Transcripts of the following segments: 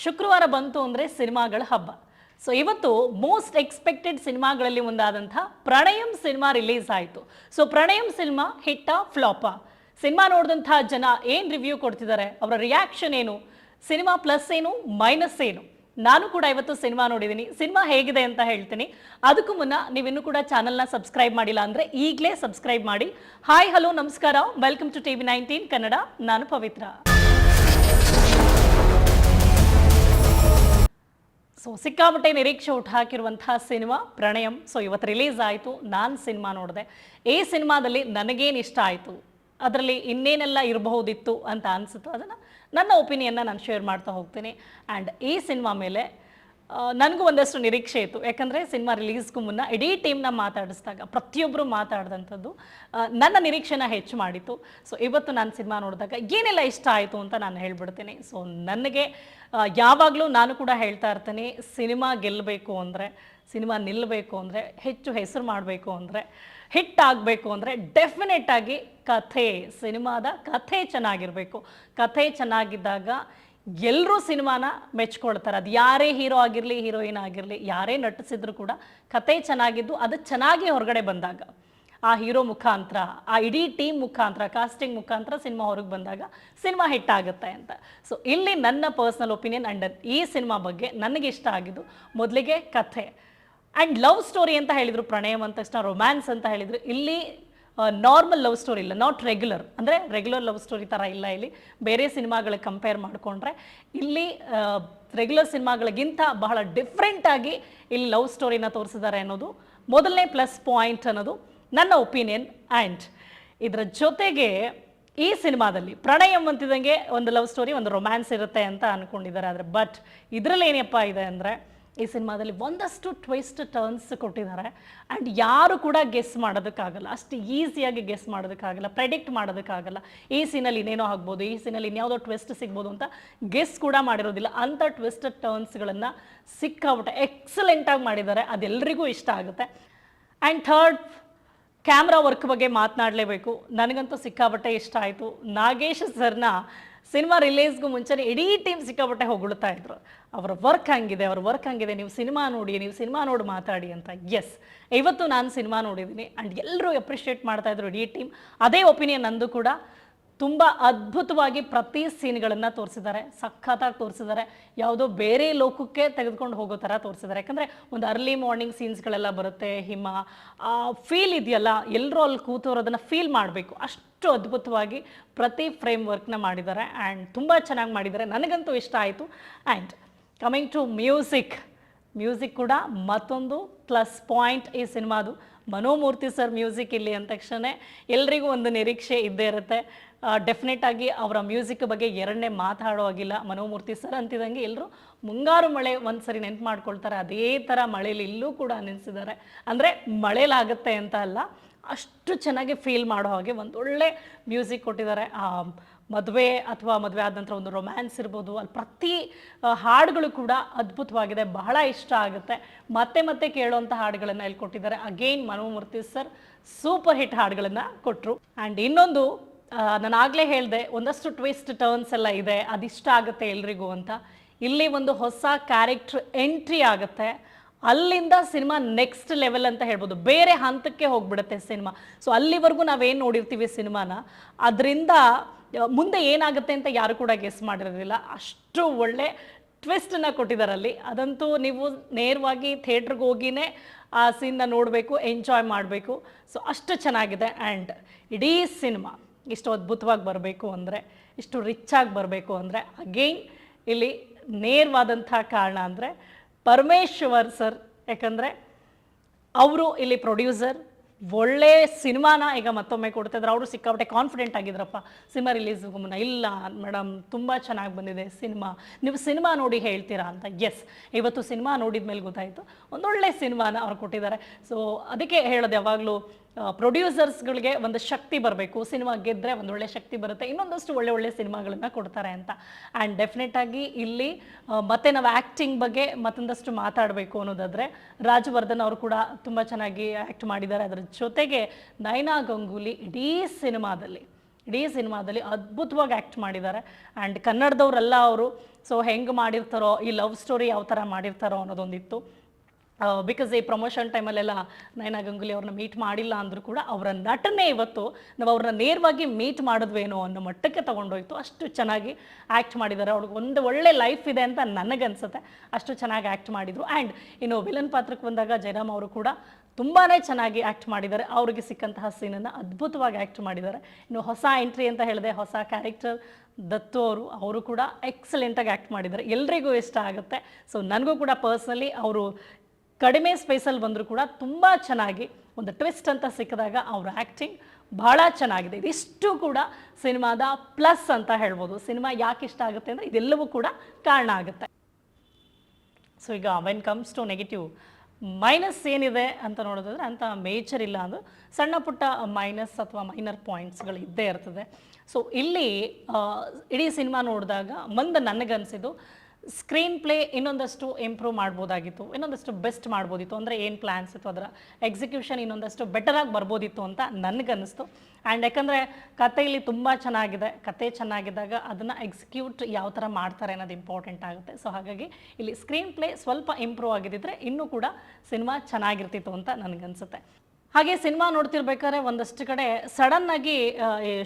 ಶುಕ್ರವಾರ ಬಂತು ಅಂದರೆ ಸಿನಿಮಾಗಳ ಹಬ್ಬ. ಸೊ ಇವತ್ತು ಮೋಸ್ಟ್ ಎಕ್ಸ್ಪೆಕ್ಟೆಡ್ ಸಿನಿಮಾಗಳಲ್ಲಿ ಒಂದಾದಂಥ ಪ್ರಣಯಂ ಸಿನಿಮಾ ರಿಲೀಸ್ ಆಯಿತು. ಸೊ ಪ್ರಣಯಂ ಸಿನಿಮಾ ಹಿಟ್ಟಾ ಫ್ಲಾಪಾ? ಸಿನಿಮಾ ನೋಡಿದಂಥ ಜನ ಏನು ರಿವ್ಯೂ ಕೊಡ್ತಿದ್ದಾರೆ, ಅವರ ರಿಯಾಕ್ಷನ್ ಏನು, ಸಿನಿಮಾ ಪ್ಲಸ್ ಏನು ಮೈನಸ್ ಏನು? ನಾನು ಕೂಡ ಇವತ್ತು ಸಿನಿಮಾ ನೋಡಿದ್ದೀನಿ. ಸಿನಿಮಾ ಹೇಗಿದೆ ಅಂತ ಹೇಳ್ತೀನಿ. ಅದಕ್ಕೂ ಮುನ್ನ ನೀವಿನ್ನೂ ಕೂಡ ಚಾನಲ್ನ ಸಬ್ಸ್ಕ್ರೈಬ್ ಮಾಡಿಲ್ಲ ಅಂದರೆ ಈಗಲೇ ಸಬ್ಸ್ಕ್ರೈಬ್ ಮಾಡಿ. ಹಾಯ್ ಹಲೋ ನಮಸ್ಕಾರ, ವೆಲ್ಕಮ್ ಟು TV19 ಕನ್ನಡ. ನಾನು ಪವಿತ್ರ. ಸೊ ಸಿಕ್ಕಾಪಟ್ಟೆ ನಿರೀಕ್ಷೆ ಹುಟ್ಟಾಕಿರುವಂತಹ ಸಿನಿಮಾ ಪ್ರಣಯಂ. ಸೊ ಇವತ್ತು ರಿಲೀಸ್ ಆಯಿತು. ನಾನು ಸಿನಿಮಾ ನೋಡಿದೆ. ಈ ಸಿನಿಮಾದಲ್ಲಿ ನನಗೇನು ಇಷ್ಟ ಆಯಿತು, ಅದರಲ್ಲಿ ಇನ್ನೇನೆಲ್ಲ ಇರಬಹುದಿತ್ತು ಅಂತ ಅನಿಸುತ್ತೋ ಅದನ್ನು ನನ್ನ ಒಪಿನಿಯನ್ನ ನಾನು ಶೇರ್ ಮಾಡ್ತಾ ಹೋಗ್ತೀನಿ. ಆ್ಯಂಡ್ ಈ ಸಿನಿಮಾ ಮೇಲೆ ನನಗೂ ಒಂದಷ್ಟು ನಿರೀಕ್ಷೆ ಇತ್ತು. ಯಾಕಂದರೆ ಸಿನಿಮಾ ರಿಲೀಸ್ಗೂ ಮುನ್ನ ಇಡೀ ಟೀಮ್ನ ಮಾತಾಡಿಸಿದಾಗ ಪ್ರತಿಯೊಬ್ಬರು ಮಾತಾಡಿದಂಥದ್ದು ನನ್ನ ನಿರೀಕ್ಷೆನ ಹೆಚ್ಚು ಮಾಡಿತ್ತು. ಸೊ ಇವತ್ತು ನಾನು ಸಿನಿಮಾ ನೋಡಿದಾಗ ಏನೆಲ್ಲ ಇಷ್ಟ ಆಯಿತು ಅಂತ ನಾನು ಹೇಳ್ಬಿಡ್ತೀನಿ. ಸೊ ನನಗೆ ಯಾವಾಗಲೂ ನಾನು ಕೂಡ ಹೇಳ್ತಾ ಇರ್ತೀನಿ, ಸಿನಿಮಾ ಗೆಲ್ಲಬೇಕು ಅಂದರೆ, ಸಿನಿಮಾ ನಿಲ್ಲಬೇಕು ಅಂದರೆ, ಹೆಚ್ಚು ಹೆಸರು ಮಾಡಬೇಕು ಅಂದರೆ, ಹಿಟ್ ಆಗಬೇಕು ಅಂದರೆ ಡೆಫಿನೆಟ್ಟಾಗಿ ಕಥೆ, ಸಿನಿಮಾದ ಕಥೆ ಚೆನ್ನಾಗಿರಬೇಕು. ಕಥೆ ಚೆನ್ನಾಗಿದ್ದಾಗ ಎಲ್ಲರೂ ಸಿನಿಮಾನ ಮೆಚ್ಕೊಳ್ತಾರೆ. ಅದು ಯಾರೇ ಹೀರೋ ಆಗಿರಲಿ, ಹೀರೋಯಿನ್ ಆಗಿರಲಿ, ಯಾರೇ ನಟಿಸಿದ್ರು ಕೂಡ ಕಥೆ ಚೆನ್ನಾಗಿದ್ದು ಅದು ಚೆನ್ನಾಗಿ ಹೊರಗಡೆ ಬಂದಾಗ, ಆ ಹೀರೋ ಮುಖಾಂತರ, ಆ ಇಡೀ ಟೀಮ್ ಮುಖಾಂತರ, ಕಾಸ್ಟಿಂಗ್ ಮುಖಾಂತರ ಸಿನಿಮಾ ಹೊರಗೆ ಬಂದಾಗ ಸಿನಿಮಾ ಹಿಟ್ ಆಗುತ್ತೆ ಅಂತ. ಸೊ ಇಲ್ಲಿ ನನ್ನ ಪರ್ಸ್ನಲ್ ಒಪಿನಿಯನ್ ಆ್ಯಂಡ್ ಈ ಸಿನಿಮಾ ಬಗ್ಗೆ ನನಗೆ ಇಷ್ಟ ಆಗಿದ್ದು ಮೊದಲಿಗೆ ಕಥೆ ಆ್ಯಂಡ್ ಲವ್ ಸ್ಟೋರಿ ಅಂತ ಹೇಳಿದರು. ಪ್ರಣಯಂ ಅಂದ ತಕ್ಷಣ ರೊಮ್ಯಾನ್ಸ್ ಅಂತ ಹೇಳಿದರು. ಇಲ್ಲಿ ನಾರ್ಮಲ್ ಲವ್ ಸ್ಟೋರಿ ಇಲ್ಲ, ನಾಟ್ ರೆಗ್ಯುಲರ್, ಅಂದರೆ ರೆಗ್ಯುಲರ್ ಲವ್ ಸ್ಟೋರಿ ಥರ ಇಲ್ಲ. ಇಲ್ಲಿ ಬೇರೆ ಸಿನಿಮಾಗಳಿಗೆ ಕಂಪೇರ್ ಮಾಡಿಕೊಂಡ್ರೆ ಇಲ್ಲಿ ರೆಗ್ಯುಲರ್ ಸಿನಿಮಾಗಳಿಗಿಂತ ಬಹಳ ಡಿಫ್ರೆಂಟಾಗಿ ಇಲ್ಲಿ ಲವ್ ಸ್ಟೋರಿನ ತೋರಿಸಿದ್ದಾರೆ ಅನ್ನೋದು ಮೊದಲನೇ ಪ್ಲಸ್ ಪಾಯಿಂಟ್ ಅನ್ನೋದು ನನ್ನ ಒಪಿನಿಯನ್. ಆ್ಯಂಡ್ ಇದರ ಜೊತೆಗೆ ಈ ಸಿನಿಮಾದಲ್ಲಿ ಪ್ರಣಯಂ ಅಂತಿದ್ದಂಗೆ ಒಂದು ಲವ್ ಸ್ಟೋರಿ, ಒಂದು ರೊಮ್ಯಾನ್ಸ್ ಇರುತ್ತೆ ಅಂತ ಅಂದ್ಕೊಂಡಿದ್ದಾರೆ. ಆದರೆ ಬಟ್ ಇದರಲ್ಲಿ ಏನಪ್ಪ ಇದೆ ಅಂದರೆ, ಈ ಸಿನಿಮಾದಲ್ಲಿ ಒಂದಷ್ಟು ಟ್ವಿಸ್ಟ್ ಟರ್ನ್ಸ್ ಕೊಟ್ಟಿದ್ದಾರೆ. ಆ್ಯಂಡ್ ಯಾರು ಕೂಡ ಗೆಸ್ ಮಾಡೋದಕ್ಕಾಗಲ್ಲ, ಅಷ್ಟು ಈಸಿಯಾಗಿ ಗೆಸ್ ಮಾಡೋದಕ್ಕಾಗಲ್ಲ, ಪ್ರೆಡಿಕ್ಟ್ ಮಾಡೋದಕ್ಕಾಗಲ್ಲ. ಈ ಸೀನಲ್ಲಿ ಇನ್ನೇನೋ ಆಗ್ಬೋದು, ಈ ಸೀನಲ್ಲಿ ಇನ್ಯಾವುದೋ ಟ್ವಿಸ್ಟ್ ಸಿಗ್ಬೋದು ಅಂತ ಗೆಸ್ ಕೂಡ ಮಾಡಿರೋದಿಲ್ಲ. ಅಂಥ ಟ್ವಿಸ್ಟ್ ಟರ್ನ್ಸ್ಗಳನ್ನು ಸಿಕ್ಕಾಬಿಟ್ಟೆ ಎಕ್ಸಲೆಂಟಾಗಿ ಮಾಡಿದ್ದಾರೆ. ಅದೆಲ್ಲರಿಗೂ ಇಷ್ಟ ಆಗುತ್ತೆ. ಆ್ಯಂಡ್ ಥರ್ಡ್, ಕ್ಯಾಮ್ರಾ ವರ್ಕ್ ಬಗ್ಗೆ ಮಾತನಾಡಲೇಬೇಕು. ನನಗಂತೂ ಸಿಕ್ಕಾಬಟ್ಟೆ ಇಷ್ಟ ಆಯಿತು. ನಾಗೇಶ್ ಸರ್ನ ಸಿನಿಮಾ ರಿಲೀಸ್ಗೂ ಮುಂಚೆನೇ ಇಡೀ ಟೀಮ್ ಸಿಕ್ಕಾಪಟ್ಟೆ ಹೊಗಳ್ತಾ ಇದ್ರು. ಅವರ ವರ್ಕ್ ಹಂಗಿದೆ, ಅವ್ರ ವರ್ಕ್ ಹಂಗಿದೆ, ನೀವು ಸಿನಿಮಾ ನೋಡಿ, ನೀವು ಸಿನಿಮಾ ನೋಡಿ ಮಾತಾಡಿ ಅಂತ. ಎಸ್, ಇವತ್ತು ನಾನು ಸಿನಿಮಾ ನೋಡಿದ್ದೀನಿ ಆ್ಯಂಡ್ ಎಲ್ಲರೂ ಅಪ್ರಿಷಿಯೇಟ್ ಮಾಡ್ತಾಯಿದ್ರು, ಇಡೀ ಟೀಮ್. ಅದೇ ಒಪಿನಿಯನ್ ನಂದು ಕೂಡ. ತುಂಬ ಅದ್ಭುತವಾಗಿ ಪ್ರತಿ ಸೀನ್ಗಳನ್ನು ತೋರಿಸಿದ್ದಾರೆ, ಸಖತ್ತಾಗಿ ತೋರಿಸಿದ್ದಾರೆ. ಯಾವುದೋ ಬೇರೆ ಲೋಕಕ್ಕೆ ತೆಗೆದುಕೊಂಡು ಹೋಗೋ ಥರ ತೋರಿಸಿದ್ದಾರೆ. ಯಾಕಂದರೆ ಒಂದು ಅರ್ಲಿ ಮಾರ್ನಿಂಗ್ ಸೀನ್ಸ್ಗಳೆಲ್ಲ ಬರುತ್ತೆ, ಹಿಮ, ಫೀಲ್ ಇದೆಯಲ್ಲ, ಎಲ್ಲರೂ ಅಲ್ಲಿ ಕೂತೋರೋದನ್ನು ಫೀಲ್ ಮಾಡಬೇಕು. ಅಷ್ಟು ಅದ್ಭುತವಾಗಿ ಪ್ರತಿ ಫ್ರೇಮ್ ವರ್ಕ್ನ ಮಾಡಿದ್ದಾರೆ ಆ್ಯಂಡ್ ತುಂಬ ಚೆನ್ನಾಗಿ ಮಾಡಿದ್ದಾರೆ. ನನಗಂತೂ ಇಷ್ಟ ಆಯಿತು. ಆ್ಯಂಡ್ ಕಮಿಂಗ್ ಟು ಮ್ಯೂಸಿಕ್ ಕೂಡ ಮತ್ತೊಂದು ಪ್ಲಸ್ ಪಾಯಿಂಟ್ ಈ ಸಿನಿಮಾದು. ಮನೋಮೂರ್ತಿ ಸರ್ ಮ್ಯೂಸಿಕ್ ಇಲ್ಲಿ ಅಂದ ತಕ್ಷಣ ಎಲ್ರಿಗೂ ಒಂದು ನಿರೀಕ್ಷೆ ಇದ್ದೇ ಇರುತ್ತೆ. ಡೆಫಿನೆಟಾಗಿ ಅವರ ಮ್ಯೂಸಿಕ್ ಬಗ್ಗೆ ಎರಡನೇ ಮಾತಾಡೋ ಆಗಿಲ್ಲ. ಮನೋಮೂರ್ತಿ ಸರ್ ಅಂತಿದ್ದಂಗೆ ಎಲ್ಲರೂ ಮುಂಗಾರು ಮಳೆ ಒಂದು ಸರಿ ನೆನ್ಪು ಮಾಡ್ಕೊಳ್ತಾರೆ. ಅದೇ ಥರ ಮಳೇಲಿ ಇಲ್ಲೂ ಕೂಡ ನೆನೆಸಿದ್ದಾರೆ. ಅಂದರೆ ಮಳೇಲಾಗುತ್ತೆ ಅಂತ ಅಲ್ಲ, ಅಷ್ಟು ಚೆನ್ನಾಗಿ ಫೀಲ್ ಮಾಡೋ ಹಾಗೆ ಒಂದು ಒಳ್ಳೆ ಮ್ಯೂಸಿಕ್ ಕೊಟ್ಟಿದ್ದಾರೆ. ಮದುವೆ ಅಥವಾ ಮದುವೆ ಆದ ನಂತರ ಒಂದು ರೊಮ್ಯಾನ್ಸ್ ಇರ್ಬೋದು, ಅಲ್ಲಿ ಪ್ರತಿ ಹಾಡುಗಳು ಕೂಡ ಅದ್ಭುತವಾಗಿದೆ, ಬಹಳ ಇಷ್ಟ ಆಗುತ್ತೆ. ಮತ್ತೆ ಮತ್ತೆ ಕೇಳುವಂಥ ಹಾಡುಗಳನ್ನು ಇಲ್ಲಿ ಕೊಟ್ಟಿದ್ದಾರೆ. Again Mano Murthy sir super hit ಹಾಡುಗಳನ್ನು ಕೊಟ್ಟರು. ಆ್ಯಂಡ್ ಇನ್ನೊಂದು, ನಾನು ಆಗಲೇ ಹೇಳಿದೆ, ಒಂದಷ್ಟು ಟ್ವಿಸ್ಟ್ ಟರ್ನ್ಸ್ ಎಲ್ಲ ಇದೆ, ಅದಿಷ್ಟ ಆಗುತ್ತೆ ಎಲ್ರಿಗೂ ಅಂತ. ಇಲ್ಲಿ ಒಂದು ಹೊಸ ಕ್ಯಾರೆಕ್ಟರ್ ಎಂಟ್ರಿ ಆಗುತ್ತೆ. ಅಲ್ಲಿಂದ ಸಿನಿಮಾ ನೆಕ್ಸ್ಟ್ ಲೆವೆಲ್ ಅಂತ ಹೇಳ್ಬೋದು, ಬೇರೆ ಹಂತಕ್ಕೆ ಹೋಗ್ಬಿಡುತ್ತೆ ಸಿನಿಮಾ. ಸೊ ಅಲ್ಲಿವರೆಗೂ ನಾವೇನು ನೋಡಿರ್ತೀವಿ ಸಿನಿಮಾನ, ಅದರಿಂದ ಮುಂದೆ ಏನಾಗುತ್ತೆ ಅಂತ ಯಾರು ಕೂಡ ಗೆಸ್ ಮಾಡಿರೋದಿಲ್ಲ. ಅಷ್ಟು ಒಳ್ಳೆ ಟ್ವಿಸ್ಟನ್ನು ಕೊಟ್ಟಿದ್ದಾರೆ ಅಲ್ಲಿ. ಅದಂತೂ ನೀವು ನೇರವಾಗಿ ಥಿಯೇಟ್ರಿಗೆ ಹೋಗಿನೇ ಆ ಸೀನ್ನ ನೋಡಬೇಕು, ಎಂಜಾಯ್ ಮಾಡಬೇಕು. ಸೊ ಅಷ್ಟು ಚೆನ್ನಾಗಿದೆ. ಆ್ಯಂಡ್ ಇಡೀ ಸಿನಿಮಾ ಇಷ್ಟು ಅದ್ಭುತವಾಗಿ ಬರಬೇಕು ಅಂದರೆ, ಇಷ್ಟು ರಿಚ್ಚಾಗಿ ಬರಬೇಕು ಅಂದರೆ, ಅಗೈನ್ ಇಲ್ಲಿ ನೇರವಾದಂಥ ಕಾರಣ ಅಂದರೆ ಪರಮೇಶ್ವರ್ ಸರ್. ಯಾಕಂದರೆ ಅವರು ಇಲ್ಲಿ ಪ್ರೊಡ್ಯೂಸರ್, ಒಳ್ಳೆ ಸಿನಿಮಾನ ಈಗ ಮತ್ತೊಮ್ಮೆ ಕೊಡ್ತಿದ್ರು. ಅವರು ಸಿಕ್ಕಾಪಟ್ಟೆ ಕಾನ್ಫಿಡೆಂಟ್ ಆಗಿದ್ರಪ್ಪ ಸಿನಿಮಾ ರಿಲೀಸ್ಗೂ ಮುನ್ನ. ಇಲ್ಲ ಮೇಡಮ್, ತುಂಬ ಚೆನ್ನಾಗಿ ಬಂದಿದೆ ಸಿನಿಮಾ, ನೀವು ಸಿನಿಮಾ ನೋಡಿ ಹೇಳ್ತೀರಾ ಅಂತ. ಎಸ್, ಇವತ್ತು ಸಿನಿಮಾ ನೋಡಿದ ಮೇಲೆ ಗೊತ್ತಾಯಿತು, ಒಂದೊಳ್ಳೆ ಸಿನಿಮಾನ ಅವ್ರು ಕೊಟ್ಟಿದ್ದಾರೆ. ಸೊ ಅದಕ್ಕೆ ಹೇಳೋದು, ಯಾವಾಗಲೂ ಪ್ರೊಡ್ಯೂಸರ್ಸ್ಗಳಿಗೆ ಒಂದು ಶಕ್ತಿ ಬರಬೇಕು. ಸಿನಿಮಾ ಗೆದ್ದರೆ ಒಂದೊಳ್ಳೆ ಶಕ್ತಿ ಬರುತ್ತೆ, ಇನ್ನೊಂದಷ್ಟು ಒಳ್ಳೆ ಸಿನಿಮಾಗಳನ್ನು ಕೊಡ್ತಾರೆ ಅಂತ. ಆ್ಯಂಡ್ ಡೆಫಿನೆಟಾಗಿ ಇಲ್ಲಿ ಮತ್ತೆ ನಾವು ಆ್ಯಕ್ಟಿಂಗ್ ಬಗ್ಗೆ ಮತ್ತೊಂದಷ್ಟು ಮಾತಾಡಬೇಕು ಅನ್ನೋದಾದರೆ, ರಾಜವರ್ಧನ್ ಅವರು ಕೂಡ ತುಂಬ ಚೆನ್ನಾಗಿ ಆ್ಯಕ್ಟ್ ಮಾಡಿದ್ದಾರೆ. ಅದರ ಜೊತೆಗೆ ನಯನಾ ಗಂಗೂಲಿ ಇಡೀ ಸಿನಿಮಾದಲ್ಲಿ ಇಡೀ ಸಿನಿಮಾದಲ್ಲಿ ಅದ್ಭುತವಾಗಿ ಆ್ಯಕ್ಟ್ ಮಾಡಿದ್ದಾರೆ. ಆ್ಯಂಡ್ ಕನ್ನಡದವರೆಲ್ಲ ಅವರು ಸೊ ಹೆಂಗೆ ಮಾಡಿರ್ತಾರೋ, ಈ ಲವ್ ಸ್ಟೋರಿ ಯಾವ ಥರ ಮಾಡಿರ್ತಾರೋ ಅನ್ನೋದೊಂದಿತ್ತು. ಬಿಕಾಸ್ ಈ ಪ್ರಮೋಷನ್ ಟೈಮಲ್ಲೆಲ್ಲ ನಯನಾ ಗಂಗೂಲಿ ಅವ್ರನ್ನ ಮೀಟ್ ಮಾಡಿಲ್ಲ ಅಂದರೂ ಕೂಡ ಅವರ ನಟನೆ ಇವತ್ತು ನಾವು ಅವ್ರನ್ನ ನೇರವಾಗಿ ಮೀಟ್ ಮಾಡಿದ್ವೇನೋ ಅನ್ನೋ ಮಟ್ಟಕ್ಕೆ ತೊಗೊಂಡೋಯ್ತು. ಅಷ್ಟು ಚೆನ್ನಾಗಿ ಆ್ಯಕ್ಟ್ ಮಾಡಿದ್ದಾರೆ. ಅವ್ರಿಗೆ ಒಂದು ಒಳ್ಳೆ ಲೈಫ್ ಇದೆ ಅಂತ ನನಗನ್ಸುತ್ತೆ. ಅಷ್ಟು ಚೆನ್ನಾಗಿ ಆ್ಯಕ್ಟ್ ಮಾಡಿದರು. ಆ್ಯಂಡ್ ಇನ್ನು ವಿಲನ್ ಪಾತ್ರಕ್ಕೆ ಬಂದಾಗ ಜಯರಾಮ್ ಅವರು ಕೂಡ ತುಂಬಾ ಚೆನ್ನಾಗಿ ಆ್ಯಕ್ಟ್ ಮಾಡಿದ್ದಾರೆ. ಅವ್ರಿಗೆ ಸಿಕ್ಕಂತಹ ಸೀನನ್ನು ಅದ್ಭುತವಾಗಿ ಆ್ಯಕ್ಟ್ ಮಾಡಿದ್ದಾರೆ. ಇನ್ನು ಹೊಸ ಎಂಟ್ರಿ ಅಂತ ಹೇಳಿದೆ, ಹೊಸ ಕ್ಯಾರೆಕ್ಟರ್ ದತ್ತು ಅವರು ಕೂಡ ಎಕ್ಸಲೆಂಟಾಗಿ ಆ್ಯಕ್ಟ್ ಮಾಡಿದ್ದಾರೆ. ಎಲ್ರಿಗೂ ಇಷ್ಟ ಆಗುತ್ತೆ. ಸೊ ನನಗೂ ಕೂಡ ಪರ್ಸ್ನಲಿ ಅವರು ಕಡಿಮೆ ಸ್ಪೇಸಲ್ಲಿ ಬಂದರೂ ಕೂಡ ತುಂಬ ಚೆನ್ನಾಗಿ ಒಂದು ಟ್ವಿಸ್ಟ್ ಅಂತ ಸಿಕ್ಕಿದಾಗ ಅವರ ಆ್ಯಕ್ಟಿಂಗ್ ಭಾಳ ಚೆನ್ನಾಗಿದೆ. ಇದಿಷ್ಟು ಕೂಡ ಸಿನಿಮಾದ ಪ್ಲಸ್ ಅಂತ ಹೇಳ್ಬೋದು. ಸಿನಿಮಾ ಯಾಕೆ ಇಷ್ಟ ಆಗುತ್ತೆ ಅಂದರೆ ಇದೆಲ್ಲವೂ ಕೂಡ ಕಾರಣ ಆಗುತ್ತೆ. ಸೊ ಈಗ when comes to negative minus ಏನಿದೆ ಅಂತ ನೋಡೋದಾದ್ರೆ ಅಂಥ ಮೇಜರ್ ಇಲ್ಲ ಅಂದರೂ ಸಣ್ಣ ಪುಟ್ಟ ಮೈನಸ್ ಅಥವಾ ಮೈನರ್ ಪಾಯಿಂಟ್ಸ್ಗಳು ಇದ್ದೇ ಇರ್ತದೆ. ಸೊ ಇಲ್ಲಿ ಇಡೀ ಸಿನಿಮಾ ನೋಡಿದಾಗ ನನಗನ್ಸಿದ್ದು ಸ್ಕ್ರೀನ್ ಪ್ಲೇ ಇನ್ನೊಂದಷ್ಟು ಇಂಪ್ರೂವ್ ಮಾಡ್ಬೋದಾಗಿತ್ತು, ಇನ್ನೊಂದಷ್ಟು ಬೆಸ್ಟ್ ಮಾಡ್ಬೋದಿತ್ತು. ಅಂದರೆ ಏನು ಪ್ಲ್ಯಾನ್ಸ್ ಇತ್ತು ಅದರ ಎಕ್ಸಿಕ್ಯೂಷನ್ ಇನ್ನೊಂದಷ್ಟು ಬೆಟರಾಗಿ ಬರ್ಬೋದಿತ್ತು ಅಂತ ನನಗನ್ನಿಸ್ತು. ಆ್ಯಂಡ್ ಯಾಕಂದರೆ ಕಥೆಯಲ್ಲಿ ತುಂಬ ಚೆನ್ನಾಗಿದೆ. ಕತೆ ಚೆನ್ನಾಗಿದ್ದಾಗ ಅದನ್ನು ಎಕ್ಸಿಕ್ಯೂಟ್ ಯಾವ ಥರ ಮಾಡ್ತಾರೆ ಅನ್ನೋದು ಇಂಪಾರ್ಟೆಂಟ್ ಆಗುತ್ತೆ. ಸೊ ಹಾಗಾಗಿ ಇಲ್ಲಿ ಸ್ಕ್ರೀನ್ ಪ್ಲೇ ಸ್ವಲ್ಪ ಇಂಪ್ರೂವ್ ಆಗಿದ್ದಿದ್ರೆ ಇನ್ನೂ ಕೂಡ ಸಿನಿಮಾ ಚೆನ್ನಾಗಿರ್ತಿತ್ತು ಅಂತ ನನಗನ್ಸುತ್ತೆ. ಹಾಗೆ ಸಿನಿಮಾ ನೋಡ್ತಿರ್ಬೇಕಾದ್ರೆ ಒಂದಷ್ಟು ಕಡೆ ಸಡನ್ನಾಗಿ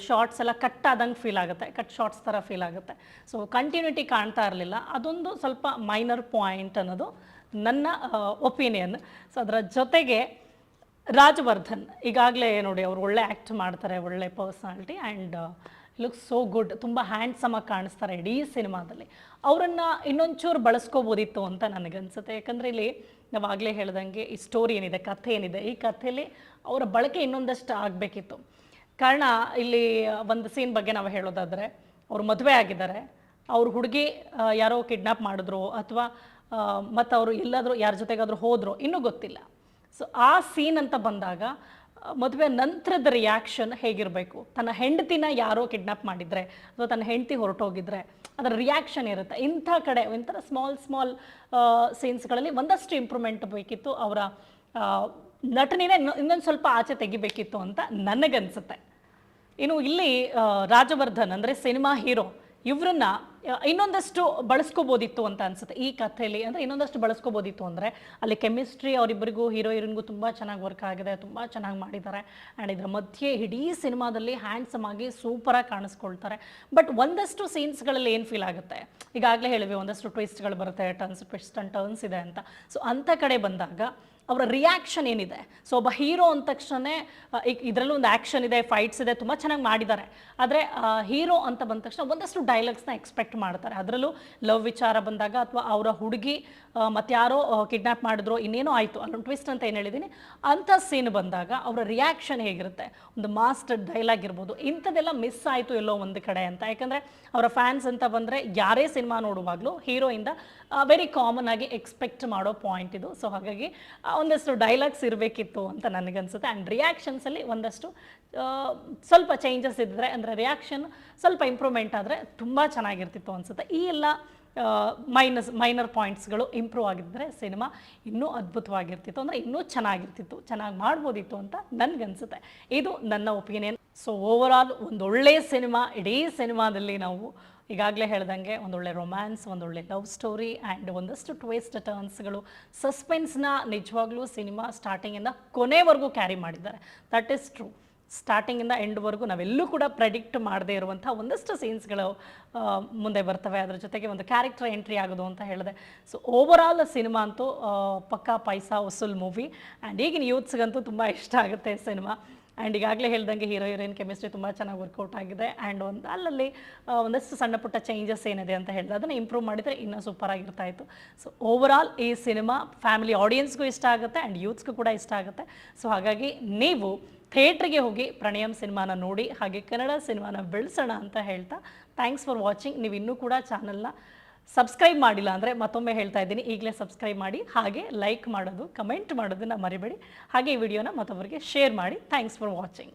ಶಾರ್ಟ್ಸ್ ಎಲ್ಲ ಕಟ್ ಆದಂಗೆ ಫೀಲ್ ಆಗುತ್ತೆ, ಕಟ್ ಶಾರ್ಟ್ಸ್ ಥರ ಫೀಲ್ ಆಗುತ್ತೆ. ಸೊ ಕಂಟಿನ್ಯೂಟಿ ಕಾಣ್ತಾ ಇರಲಿಲ್ಲ. ಅದೊಂದು ಸ್ವಲ್ಪ ಮೈನರ್ ಪಾಯಿಂಟ್ ಅನ್ನೋದು ನನ್ನ ಒಪಿನಿಯನ್. ಸೊ ಅದರ ಜೊತೆಗೆ ರಾಜವರ್ಧನ್ ಈಗಾಗಲೇ ನೋಡಿ ಅವರು ಒಳ್ಳೆ ಆ್ಯಕ್ಟ್ ಮಾಡ್ತಾರೆ, ಒಳ್ಳೆ personality and looks so good. ತುಂಬ ಹ್ಯಾಂಡ್ಸಮಾಗಿ ಕಾಣಿಸ್ತಾರೆ ಇಡೀ ಸಿನಿಮಾದಲ್ಲಿ. ಅವರನ್ನು ಇನ್ನೊಂಚೂರು ಬಳಸ್ಕೋಬೋದಿತ್ತು ಅಂತ ನನಗನ್ಸುತ್ತೆ. ಯಾಕಂದರೆ ಇಲ್ಲಿ ನಾವಾಗಲೇ ಹೇಳ್ದಂಗೆ ಈ ಸ್ಟೋರಿ ಏನಿದೆ, ಕಥೆ ಏನಿದೆ, ಈ ಕಥೆಯಲ್ಲಿ ಅವರ ಬಳಕೆ ಇನ್ನೊಂದಷ್ಟು ಆಗಬೇಕಿತ್ತು. ಕಾರಣ ಇಲ್ಲಿ ಒಂದು ಸೀನ್ ಬಗ್ಗೆ ನಾವು ಹೇಳೋದಾದರೆ, ಅವರು ಮದುವೆ ಆಗಿದ್ದಾರೆ, ಅವ್ರ ಹುಡುಗಿ ಯಾರೋ ಕಿಡ್ನಾಪ್ ಮಾಡಿದ್ರು ಅಥವಾ ಮತ್ತು ಅವರು ಎಲ್ಲಾದರೂ ಯಾರ ಜೊತೆಗಾದರೂ ಹೋದ್ರು ಇನ್ನೂ ಗೊತ್ತಿಲ್ಲ. ಸೊ ಆ ಸೀನ್ ಅಂತ ಬಂದಾಗ ಮದುವೆ ನಂತರದ ರಿಯಾಕ್ಷನ್ ಹೇಗಿರಬೇಕು, ತನ್ನ ಹೆಂಡತಿನ ಯಾರೋ ಕಿಡ್ನಾಪ್ ಮಾಡಿದರೆ ಅಥವಾ ತನ್ನ ಹೆಂಡತಿ ಹೊರಟೋಗಿದ್ರೆ ಅದರ ರಿಯಾಕ್ಷನ್ ಇರುತ್ತೆ. ಇಂಥ ಕಡೆ ಒಂಥರ ಸ್ಮಾಲ್ ಸೀನ್ಸ್ಗಳಲ್ಲಿ ಒಂದಷ್ಟು ಇಂಪ್ರೂವ್ಮೆಂಟ್ ಬೇಕಿತ್ತು. ಅವರ ನಟನೆನೇ ಇನ್ನೊಂದು ಸ್ವಲ್ಪ ಆಚೆ ತೆಗಿಬೇಕಿತ್ತು ಅಂತ ನನಗನ್ಸುತ್ತೆ. ಇನ್ನು ಇಲ್ಲಿ ರಾಜವರ್ಧನ್ ಅಂದರೆ ಸಿನಿಮಾ ಹೀರೋ, ಇವ್ರನ್ನ ಇನ್ನೊಂದಷ್ಟು ಬಳಸ್ಕೋಬೋದಿತ್ತು ಅಂತ ಅನ್ಸುತ್ತೆ ಈ ಕಥೆಯಲ್ಲಿ. ಅಂದರೆ ಇನ್ನೊಂದಷ್ಟು ಬಳಸ್ಕೋಬೋದಿತ್ತು ಅಂದರೆ ಅಲ್ಲಿ ಕೆಮಿಸ್ಟ್ರಿ ಅವರಿಬ್ಬರಿಗೂ ಹೀರೋ ಹೀರೋಯಿನ್ಗೂ ತುಂಬ ಚೆನ್ನಾಗಿ ವರ್ಕ್ ಆಗಿದೆ, ತುಂಬ ಚೆನ್ನಾಗಿ ಮಾಡಿದ್ದಾರೆ. ಆ್ಯಂಡ್ ಇದರ ಮಧ್ಯೆ ಇಡೀ ಸಿನಿಮಾದಲ್ಲಿ ಹ್ಯಾಂಡ್ಸಮ್ ಆಗಿ ಸೂಪರಾಗಿ ಕಾಣಿಸ್ಕೊಳ್ತಾರೆ. ಬಟ್ ಒಂದಷ್ಟು ಸೀನ್ಸ್ಗಳಲ್ಲಿ ಏನು ಫೀಲ್ ಆಗುತ್ತೆ, ಈಗಾಗಲೇ ಹೇಳಿದ್ವಿ ಒಂದಷ್ಟು ಟ್ವಿಸ್ಟ್ಗಳು ಬರುತ್ತೆ, ಟ್ವಿಸ್ಟ್ ಆ್ಯಂಡ್ ಟರ್ನ್ಸ್ ಇದೆ ಅಂತ. ಸೊ ಅಂಥ ಕಡೆ ಬಂದಾಗ ಅವರ ರಿಯಾಕ್ಷನ್ ಏನಿದೆ, ಸೊ ಒಬ್ಬ ಹೀರೋ ಅಂದ ತಕ್ಷಣ ಇದರಲ್ಲೂ ಒಂದು ಆ್ಯಕ್ಷನ್ ಇದೆ, ಫೈಟ್ಸ್ ಇದೆ, ತುಂಬ ಚೆನ್ನಾಗಿ ಮಾಡಿದ್ದಾರೆ. ಆದರೆ ಹೀರೋ ಅಂತ ಬಂದ ತಕ್ಷಣ ಒಂದಷ್ಟು ಡೈಲಾಗ್ಸ್ನ ಎಕ್ಸ್ಪೆಕ್ಟ್ ಮಾಡ್ತಾರೆ. ಅದರಲ್ಲೂ ಲವ್ ವಿಚಾರ ಬಂದಾಗ ಅಥವಾ ಅವರ ಹುಡುಗಿ ಮತ್ತಾರೋ ಕಿಡ್ನಾಪ್ ಮಾಡಿದ್ರು, ಇನ್ನೇನೋ ಆಯಿತು, ಅಲ್ಲೊಂದು ಟ್ವಿಸ್ಟ್ ಅಂತ ಏನು ಹೇಳಿದ್ದೀನಿ, ಅಂಥ ಸೀನ್ ಬಂದಾಗ ಅವರ ರಿಯಾಕ್ಷನ್ ಹೇಗಿರುತ್ತೆ, ಒಂದು ಮಾಸ್ಟರ್ ಡೈಲಾಗ್ ಇರ್ಬೋದು, ಇಂಥದ್ದೆಲ್ಲ ಮಿಸ್ ಆಯಿತು ಎಲ್ಲೋ ಒಂದು ಕಡೆ ಅಂತ. ಯಾಕಂದರೆ ಅವರ ಫ್ಯಾನ್ಸ್ ಅಂತ ಬಂದರೆ ಯಾರೇ ಸಿನಿಮಾ ನೋಡುವಾಗಲೂ ಹೀರೋಯಿಂದ ವೆರಿ ಕಾಮನ್ ಆಗಿ ಎಕ್ಸ್ಪೆಕ್ಟ್ ಮಾಡೋ ಪಾಯಿಂಟ್ ಇದು. ಸೊ ಹಾಗಾಗಿ ಒಂದಷ್ಟು ಡೈಲಾಗ್ಸ್ ಇರಬೇಕಿತ್ತು ಅಂತ ನನಗನ್ಸುತ್ತೆ. ಆ್ಯಂಡ್ ರಿಯಾಕ್ಷನ್ಸಲ್ಲಿ ಒಂದಷ್ಟು ಸ್ವಲ್ಪ ಚೇಂಜಸ್ ಇದ್ದರೆ, ಅಂದರೆ ರಿಯಾಕ್ಷನ್ ಸ್ವಲ್ಪ ಇಂಪ್ರೂವ್ಮೆಂಟ್ ಆದರೆ ತುಂಬ ಚೆನ್ನಾಗಿರ್ತಿತ್ತು ಅನಿಸುತ್ತೆ. ಈ ಎಲ್ಲ ಮೈನರ್ ಪಾಯಿಂಟ್ಸ್ಗಳು ಇಂಪ್ರೂವ್ ಆಗಿದ್ದರೆ ಸಿನಿಮಾ ಇನ್ನೂ ಅದ್ಭುತವಾಗಿರ್ತಿತ್ತು, ಅಂದರೆ ಇನ್ನೂ ಚೆನ್ನಾಗಿರ್ತಿತ್ತು, ಚೆನ್ನಾಗಿ ಮಾಡ್ಬೋದಿತ್ತು ಅಂತ ನನಗನ್ಸುತ್ತೆ. ಇದು ನನ್ನ ಒಪಿನಿಯನ್. ಸೊ ಓವರಾಲ್ ಒಂದೊಳ್ಳೆ ಸಿನಿಮಾ. ಇಡೀ ಸಿನಿಮಾದಲ್ಲಿ ನಾವು ಈಗಾಗಲೇ ಹೇಳ್ದಂಗೆ ಒಂದೊಳ್ಳೆ ರೊಮ್ಯಾನ್ಸ್, ಒಂದೊಳ್ಳೆ ಲವ್ ಸ್ಟೋರಿ ಆ್ಯಂಡ್ ಒಂದಷ್ಟು ಟ್ವಿಸ್ಟ್ ಟರ್ನ್ಸ್ಗಳು, ಸಸ್ಪೆನ್ಸ್ನ ನಿಜವಾಗ್ಲೂ ಸಿನಿಮಾ ಸ್ಟಾರ್ಟಿಂಗಿಂದ ಕೊನೆವರೆಗೂ ಕ್ಯಾರಿ ಮಾಡಿದ್ದಾರೆ. That is true. ಸ್ಟಾರ್ಟಿಂಗಿಂದ ಎಂಡ್ವರೆಗೂ ನಾವೆಲ್ಲೂ ಕೂಡ ಪ್ರೆಡಿಕ್ಟ್ ಮಾಡದೇ ಇರುವಂಥ ಒಂದಷ್ಟು ಸೀನ್ಸ್ಗಳು ಮುಂದೆ ಬರ್ತವೆ. ಅದರ ಜೊತೆಗೆ ಒಂದು ಕ್ಯಾರೆಕ್ಟರ್ ಎಂಟ್ರಿ ಆಗೋದು ಅಂತ ಹೇಳಿದೆ. ಸೊ ಓವರಾಲ್ ಸಿನಿಮಾ ಅಂತೂ ಪಕ್ಕಾ ಪೈಸಾ ವಸೂಲ್ ಮೂವಿ. ಆ್ಯಂಡ್ ಈಗಿನ ಯೂತ್ಸ್ಗಂತೂ ತುಂಬ ಇಷ್ಟ ಆಗುತ್ತೆ ಸಿನಿಮಾ. ಆ್ಯಂಡ್ ಈಗಾಗಲೇ ಹೇಳ್ದಂಗೆ ಹೀರೋ ಹೀರೋಯಿನ್ ಕೆಮಿಸ್ಟ್ರಿ ತುಂಬ ಚೆನ್ನಾಗಿ ವರ್ಕೌಟ್ ಆಗಿದೆ. ಆ್ಯಂಡ್ ಅಲ್ಲಲ್ಲಿ ಒಂದಷ್ಟು ಸಣ್ಣ ಪುಟ್ಟ ಚೇಂಜಸ್ ಏನಿದೆ ಅಂತ ಹೇಳಿದೆ, ಅದನ್ನು ಇಂಪ್ರೂವ್ ಮಾಡಿದರೆ ಇನ್ನೂ ಸೂಪರಾಗಿರ್ತಾ ಇತ್ತು. ಸೊ ಓವರಾಲ್ ಈ ಸಿನಿಮಾ ಫ್ಯಾಮಿಲಿ ಆಡಿಯನ್ಸ್ಗೂ ಇಷ್ಟ ಆಗುತ್ತೆ ಆ್ಯಂಡ್ ಯೂತ್ಸ್ಗೂ ಕೂಡ ಇಷ್ಟ ಆಗುತ್ತೆ. ಸೊ ಹಾಗಾಗಿ ನೀವು ಥಿಯೇಟ್ರಿಗೆ ಹೋಗಿ ಪ್ರಣಯಂ ಸಿನಿಮಾನ ನೋಡಿ, ಹಾಗೆ ಕನ್ನಡ ಸಿನಿಮಾನ ಬೆಳೆಸೋಣ ಅಂತ ಹೇಳ್ತಾ ಥ್ಯಾಂಕ್ಸ್ ಫಾರ್ ವಾಚಿಂಗ್. ನೀವು ಇನ್ನೂ ಕೂಡ ಚಾನಲ್ನ ಸಬ್ಸ್ಕ್ರೈಬ್ ಮಾಡಿಲ್ಲ ಅಂದರೆ ಮತ್ತೊಮ್ಮೆ ಹೇಳ್ತಾ ಇದ್ದೀನಿ, ಈಗಲೇ ಸಬ್ಸ್ಕ್ರೈಬ್ ಮಾಡಿ, ಹಾಗೆ ಲೈಕ್ ಮಾಡೋದು, ಕಮೆಂಟ್ ಮಾಡೋದನ್ನು ಮರಿಬೇಡಿ. ಹಾಗೆ ಈ ವಿಡಿಯೋನ ಮತ್ತೊಬ್ಬರಿಗೆ ಶೇರ್ ಮಾಡಿ. Thanks for watching.